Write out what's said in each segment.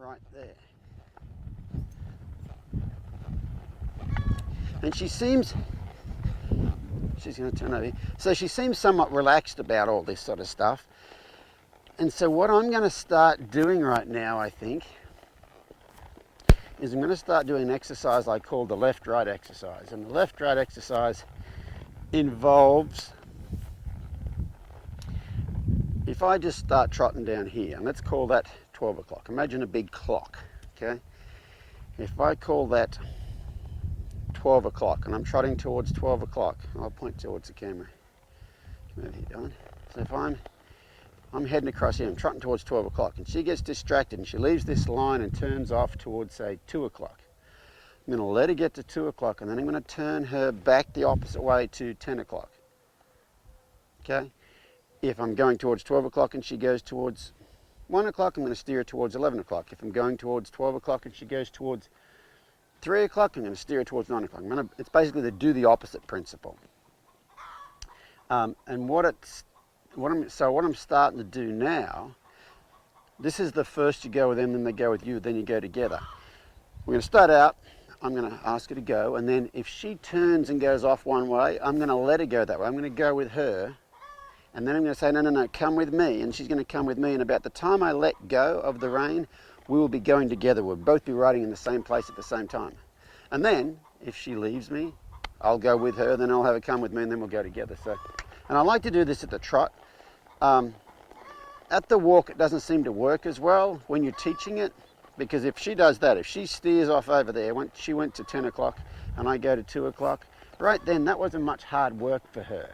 right there. And she's going to turn over here. So she seems somewhat relaxed about all this sort of stuff. And so what I'm going to start doing right now, I think, is I'm going to start doing an exercise I call the left-right exercise. And the left-right exercise involves, if I just start trotting down here, and let's call that 12 o'clock. Imagine a big clock, okay? If I call that 12 o'clock, and I'm trotting towards 12 o'clock, I'll point towards the camera. Come over here, Don. So if I'm heading across here, I'm trotting towards 12 o'clock, and she gets distracted, and she leaves this line and turns off towards, say, 2 o'clock. I'm going to let her get to 2 o'clock, and then I'm going to turn her back the opposite way to 10 o'clock. Okay? If I'm going towards 12 o'clock and she goes towards 1 o'clock, I'm going to steer her towards 11 o'clock. If I'm going towards 12 o'clock and she goes towards 3 o'clock, I'm going to steer her towards 9 o'clock. It's basically the do the opposite principle. And what I'm starting to do now, this is the first you go with them, then they go with you, then you go together. We're going to start out, I'm going to ask her to go, and then if she turns and goes off one way, I'm going to let her go that way. I'm going to go with her, and then I'm going to say, no, come with me, and she's going to come with me, and about the time I let go of the rein, we will be going together. We'll both be riding in the same place at the same time. And then, if she leaves me, I'll go with her, then I'll have her come with me, and then we'll go together. And I like to do this at the trot. At the walk, it doesn't seem to work as well when you're teaching it, because if she does that, if she steers off over there, when she went to 10 o'clock and I go to 2 o'clock, right then, that wasn't much hard work for her.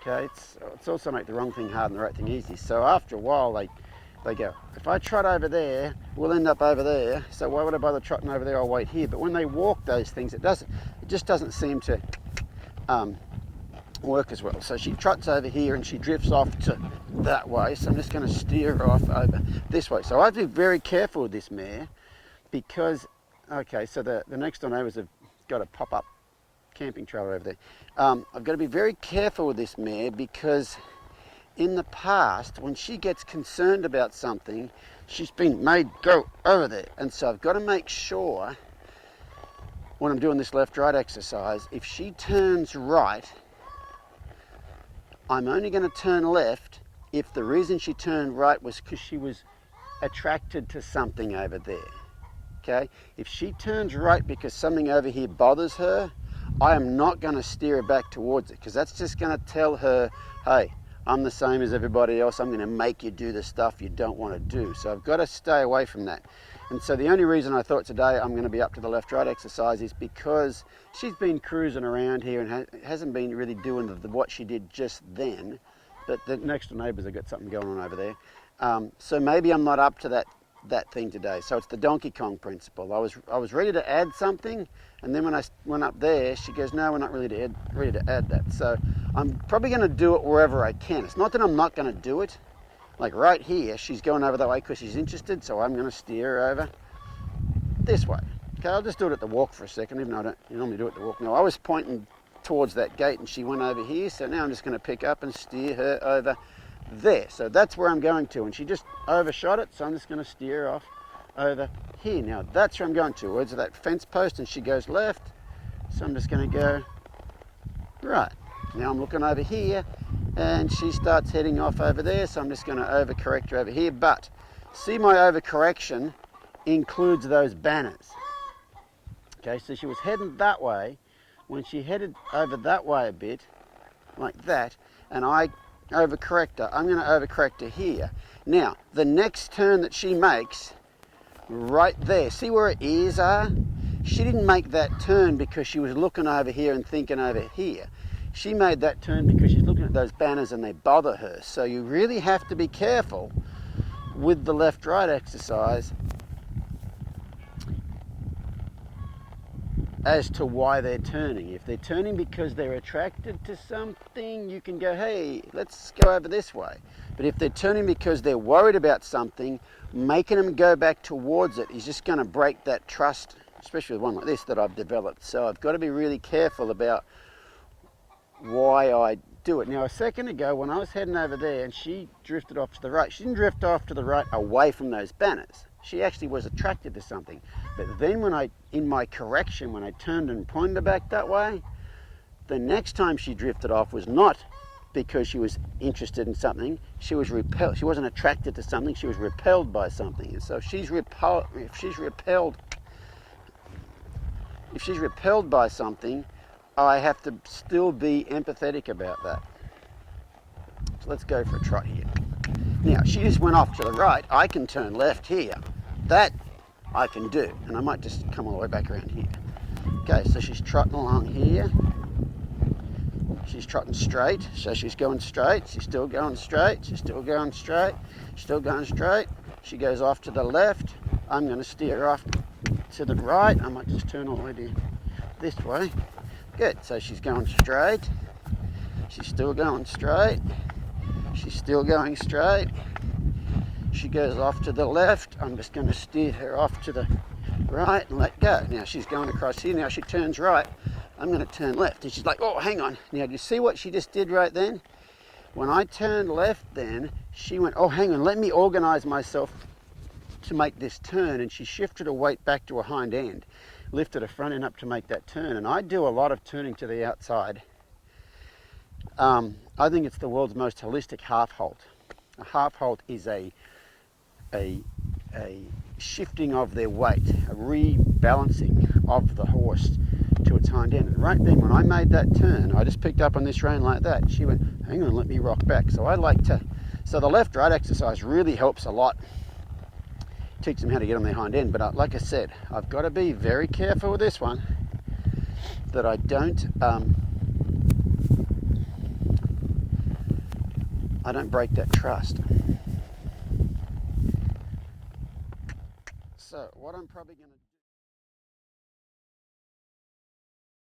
Okay, it's also make the wrong thing hard and the right thing easy. So after a while, they go, if I trot over there, we'll end up over there, so why would I bother trotting over there? I'll wait here. But when they walk those things, it just doesn't seem to work as well. So she trots over here and she drifts off to that way, so I'm just going to steer her off over this way. So I have to be very careful with this mare, because, okay, so the next door neighbours have got a pop-up camping trailer over there. I've got to be very careful with this mare, because in the past, when she gets concerned about something, she's been made go over there. And so I've got to make sure, when I'm doing this left-right exercise, if she turns right, I'm only going to turn left if the reason she turned right was because she was attracted to something over there. Okay? If she turns right because something over here bothers her, I am not going to steer her back towards it, because that's just going to tell her, hey, I'm the same as everybody else. I'm going to make you do the stuff you don't want to do. So I've got to stay away from that. And so the only reason I thought today I'm going to be up to the left-right exercise is because she's been cruising around here and hasn't been really doing what she did just then. But the next door neighbours have got something going on over there. So maybe I'm not up to that thing today. So it's the Donkey Kong principle. I was ready to add something, and then when I went up there, she goes, no, we're not really ready to add that. So I'm probably going to do it wherever I can. It's not that I'm not going to do it. Like right here, she's going over that way because she's interested, so I'm going to steer her over this way. Okay, I'll just do it at the walk for a second, even though I don't normally do it at the walk. No, I was pointing towards that gate and she went over here, so now I'm just going to pick up and steer her over there. So that's where I'm going to, and she just overshot it, so I'm just going to steer her off over here. Now that's where I'm going towards that fence post, and she goes left, so I'm just going to go right. Now I'm looking over here, and she starts heading off over there, so I'm just going to overcorrect her over here. But see, my overcorrection includes those banners. Okay, so she was heading that way. When she headed over that way a bit, like that, and I overcorrect her, I'm going to overcorrect her here. Now, the next turn that she makes, right there, see where her ears are? She didn't make that turn because she was looking over here and thinking over here. She made that turn because she's looking at those banners and they bother her. So you really have to be careful with the left-right exercise as to why they're turning. If they're turning because they're attracted to something, you can go, hey, let's go over this way. But if they're turning because they're worried about something, making them go back towards it is just going to break that trust, especially with one like this that I've developed. So I've got to be really careful about why I do it. Now, a second ago, when I was heading over there and she drifted off to the right, she didn't drift off to the right away from those banners. She actually was attracted to something. But then in my correction, when I turned and pointed her back that way, the next time she drifted off was not because she was interested in something. She was repelled. She wasn't attracted to something. She was repelled by something. And so if she's repelled by something, I have to still be empathetic about that. So let's go for a trot here. Now, she just went off to the right. I can turn left here. That I can do. And I might just come all the way back around here. Okay, so she's trotting along here. She's trotting straight, so she's going straight. She's still going straight. She's still going straight. Still going straight. She goes off to the left. I'm going to steer her off to the right. I might just turn all the way this way. Good. So she's going straight. She's still going straight. She's still going straight. She goes off to the left. I'm just going to steer her off to the right and let go. Now she's going across here. Now she turns right. I'm going to turn left. And she's like, oh, hang on. Now, do you see what she just did right then? When I turned left then, she went, oh, hang on, let me organize myself to make this turn. And she shifted her weight back to her hind end, lifted her front end up to make that turn. And I do a lot of turning to the outside. I think it's the world's most holistic half halt. A half halt is a shifting of their weight, a rebalancing of the horse to its hind end. And right then, when I made that turn, I just picked up on this rein like that. She went, hang on, let me rock back. So so the left-right exercise really helps a lot. Teach them how to get on their hind end. But like I said, I've got to be very careful with this one, that I don't break that trust. So what I'm probably going to do